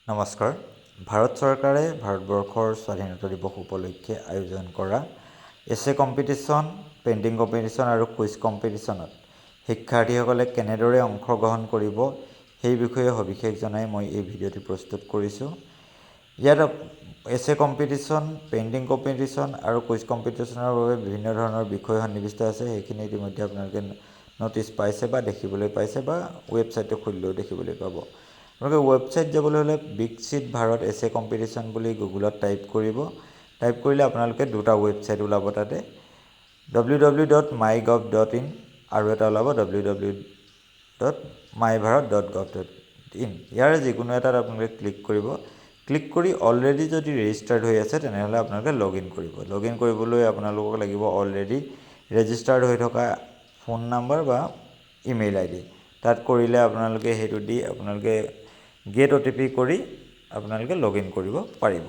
নমস্কাৰ। ভাৰত চৰকাৰে ভাৰতবৰ্ষৰ স্বাধীনতা দিৱস উপলক্ষে আয়োজন কৰা এছে কম্পিটিশ্যন, পেইণ্টিং কম্পিটিশ্যন আৰু কুইজ কম্পিটিশ্যনত শিক্ষাৰ্থীসকলে কেনেদৰে অংশগ্ৰহণ কৰিব সেই বিষয়ে সবিশেষ জনাই মই এই ভিডিঅ'টি প্ৰস্তুত কৰিছোঁ। ইয়াত এছে কম্পিটিশ্যন, পেইণ্টিং কম্পিটিশ্যন আৰু কুইজ কম্পিটিশ্যনৰ বাবে বিভিন্ন ধৰণৰ বিষয় সন্নিৱিষ্ট আছে। সেইখিনি ইতিমধ্যে আপোনালোকে ন'টিচ পাইছে বা দেখিবলৈ পাইছে বা ৱেবছাইটটো খুলিলেও দেখিবলৈ পাব। আপোনালোকে ৱেবছাইট যাবলৈ হ'লে বিকশিত ভাৰত এছে কম্পিটিশ্যন বুলি গুগলত টাইপ কৰিব। টাইপ কৰিলে আপোনালোকে দুটা ৱেবছাইট ওলাব তাতে, www.mygov.in আৰু এটা ওলাব www.mybharat.gov.in। ইয়াৰ যিকোনো এটাত আপোনালোকে ক্লিক কৰিব। ক্লিক কৰি অলৰেডি যদি ৰেজিষ্টাৰ্ড হৈ আছে তেনেহ'লে আপোনালোকে লগ ইন কৰিব। লগ ইন কৰিবলৈ আপোনালোকক লাগিব অলৰেডি ৰেজিষ্টাৰ্ড হৈ থকা ফোন নাম্বাৰ বা ইমেইল আইডি। তাত কৰিলে আপোনালোকে সেইটো দি আপোনালোকে গেট OTP কৰি আপোনালোকে লগ ইন কৰিব পাৰিব।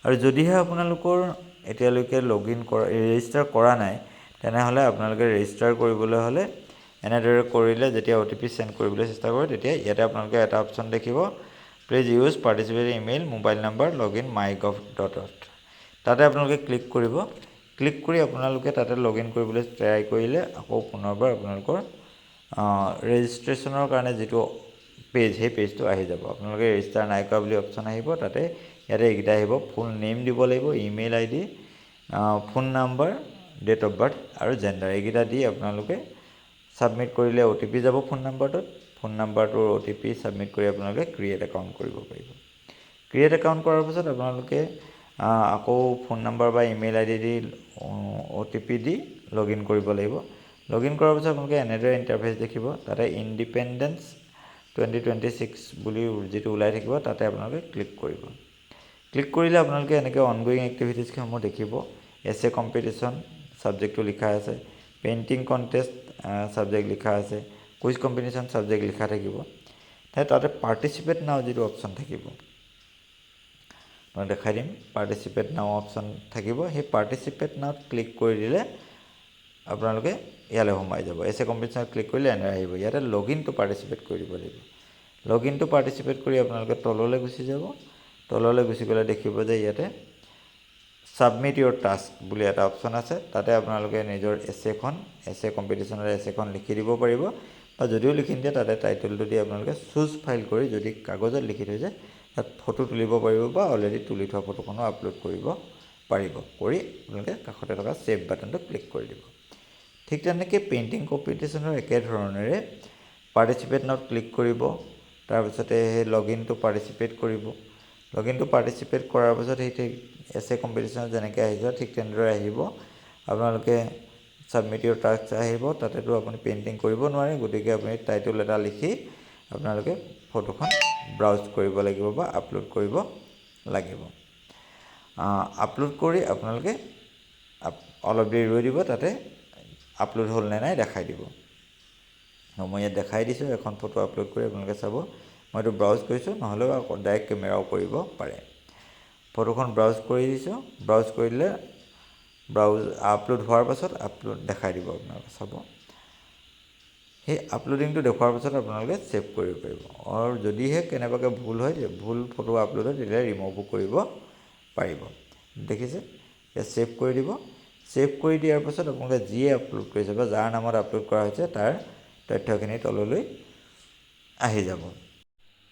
আৰু যদিহে আপোনালোকৰ এতিয়ালৈকে ৰেজিষ্টাৰ কৰা নাই তেনেহ'লে আপোনালোকে ৰেজিষ্টাৰ কৰিবলৈ হ'লে এনেদৰে কৰিলে যেতিয়া OTP চেণ্ড কৰিবলৈ চেষ্টা কৰে তেতিয়া ইয়াতে আপোনালোকে এটা অপশ্যন দেখিব, please use participate email mobile number log in mygov.in। তাতে আপোনালোকে ক্লিক কৰিব। ক্লিক কৰি আপোনালোকে তাতে লগ ইন কৰিবলৈ ট্ৰাই কৰিলে আকৌ পুনৰবাৰ আপোনালোকৰ ৰেজিষ্ট্ৰেশ্যনৰ কাৰণে যিটো পেজ, সেই পেজটো আহি যাব। আপোনালোকে ৰেজিষ্টাৰ নাই কৰা বুলি অপশ্যন আহিব, তাতে ইয়াতে এইকেইটা আহিব, ফুল নেম দিব লাগিব, email ID, phone number, date of birth আৰু জেণ্ডাৰ, এইকেইটা দি আপোনালোকে ছাবমিট কৰিলে OTP যাব ফোন নাম্বাৰটোত। ফোন নাম্বাৰটোৰ OTP ছাবমিট কৰি আপোনালোকে ক্ৰিয়েট একাউণ্ট কৰিব পাৰিব। ক্ৰিয়েট একাউণ্ট কৰাৰ পাছত আপোনালোকে আকৌ ফোন নাম্বাৰ বা email ID the OTP the log in কৰিব লাগিব। লগ ইন কৰাৰ পাছত আপোনালোকে এনেদৰে ইণ্টাৰফেচ দেখিব, তাতে ইণ্ডিপেণ্ডেঞ্চ 2026 বুলি যিটো ওলাই থাকিব তাতে আপোনালোকে ক্লিক কৰিব। ক্লিক কৰিলে আপোনালোকে এনেকৈ অনগয়িং এক্টিভিটিছসমূহ দেখিব। এছে কম্পিটিশ্যন ছাবজেক্টটো লিখা আছে, পেইণ্টিং কণ্টেষ্ট ছাবজেক্ট লিখা আছে, কুইজ কম্পিটিশ্যন ছাবজেক্ট লিখা থাকিব। তাতে পাৰ্টিচিপেট নাও যিটো অপশ্যন থাকিব মই দেখাই দিম, পাৰ্টিচিপেট নাও অপশ্যন থাকিব। সেই পাৰ্টিচিপেট নাওত ক্লিক কৰি দিলে আপোনালোকে ইয়ালৈ সোমাই যাব। এছে কম্পিটিশ্যনত ক্লিক কৰিলে এনেদৰে আহিব। ইয়াতে লগ ইন টু পাৰ্টিচিপেট কৰি দিব লাগিব। লগ ইন টু পাৰ্টিচিপেট কৰি আপোনালোকে তললৈ গুচি যাব। তললৈ গুচি গ'লে দেখিব যে ইয়াতে ছাবমিট ইয়'ৰ টাস্ক বুলি এটা অপশ্যন আছে। তাতে আপোনালোকে নিজৰ এছে কম্পিটিশ্যনৰ এছেখন লিখি দিব পাৰিব, বা যদিও লিখি নিদিয়ে তাতে টাইটেলটো দি আপোনালোকে চুজ ফাইল কৰি যদি কাগজত লিখি থৈছে তাত ফটো তুলিব পাৰিব বা অলৰেডি তুলি থোৱা ফটোখনো আপলোড কৰিব পাৰিব। কৰি আপোনালোকে কাষতে থকা ছেভ বাটনটো ক্লিক কৰি দিব। ঠিক তেনেকৈ পেইণ্টিং কম্পিটিশ্যনৰ একেধৰণেৰে পাৰ্টিচিপেট নাওত ক্লিক কৰিব, তাৰপিছতে সেই লগ ইন টু পাৰ্টিচিপেট কৰিব। লগ ইন টু পাৰ্টিচিপেট কৰাৰ পাছত সেই এছে কম্পিটিশ্যনত যেনেকৈ আহিছে ঠিক তেনেদৰে আহিব। আপোনালোকে ছাবমিট ইয়'ৰ টাস্ক আহিব, তাতেতো আপুনি পেইণ্টিং কৰিব নোৱাৰে, গতিকে আপুনি টাইটেল এটা লিখি আপোনালোকে ফটোখন ব্ৰাউজ কৰিব লাগিব বা আপলোড কৰিব লাগিব। আপলোড কৰি আপোনালোকে অলপ দেৰি ৰৈ দিব, তাতে আপলোড হ'ল নে নাই দেখাই দিব। মই ইয়াত দেখাই দিছোঁ এখন ফটো আপলোড কৰি আপোনালোকে চাব। মই এইটো ব্ৰাউজ কৰিছোঁ, নহ'লেও ডাইৰেক্ট কেমেৰাও কৰিব পাৰে। ফটোখন ব্ৰাউজ কৰি দিছোঁ। ব্ৰাউজ কৰি দিলে আপলোড হোৱাৰ পাছত আপলোড দেখাই দিব আপোনালোকে চাব। সেই আপলোডিংটো দেখুৱাৰ পাছত আপোনালোকে ছেভ কৰিব পাৰিব। আৰু যদিহে কেনেবাকৈ ভুল হয়, ভুল ফটো আপলোড হয় তেতিয়া ৰিমুভো কৰিব পাৰিব। দেখিছে, ছেভ কৰি দিব। ছেভ কৰি দিয়াৰ পাছত আপোনালোকে যিয়ে আপলোড কৰিছে বা যাৰ নামত আপলোড কৰা হৈছে তাৰ তথ্যখিনি তললৈ আহি যাব।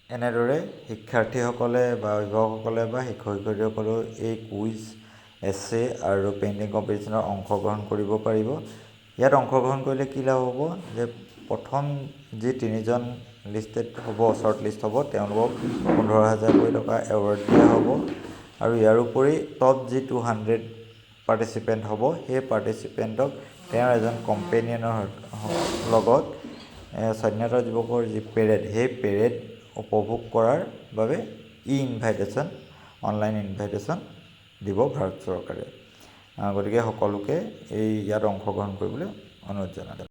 এনেদৰে শিক্ষাৰ্থীসকলে বা অভিভাৱকসকলে বা শিক্ষক শিক্ষয়িত্ৰীসকলেও এই কুইজ, এছে আৰু পেইণ্টিং কম্পিটিশ্যনত অংশগ্ৰহণ কৰিব পাৰিব। ইয়াত অংশগ্ৰহণ কৰিলে কি লাভ হ'ব যে প্ৰথম যি 3জন লিষ্টেড হ'ব, শ্বৰ্ট লিষ্ট হ'ব, তেওঁলোকক 15,000 টকা এৱাৰ্ড দিয়া হ'ব। আৰু ইয়াৰ উপৰি টপ যি 200 পাৰ্টিচিপেণ্ট হ'ব, সেই পাৰ্টিচিপেণ্টক তেওঁৰ এজন কম্পেনিয়নৰ লগত স্বাধীনতা দিৱসৰ যি পেৰেড, সেই পেৰেড উপভোগ কৰাৰ বাবে অনলাইন ইনভাইটেশ্যন দিব ভাৰত চৰকাৰে। গতিকে সকলোকে ইয়াত অংশগ্ৰহণ কৰিবলৈ অনুৰোধ জনালোঁ।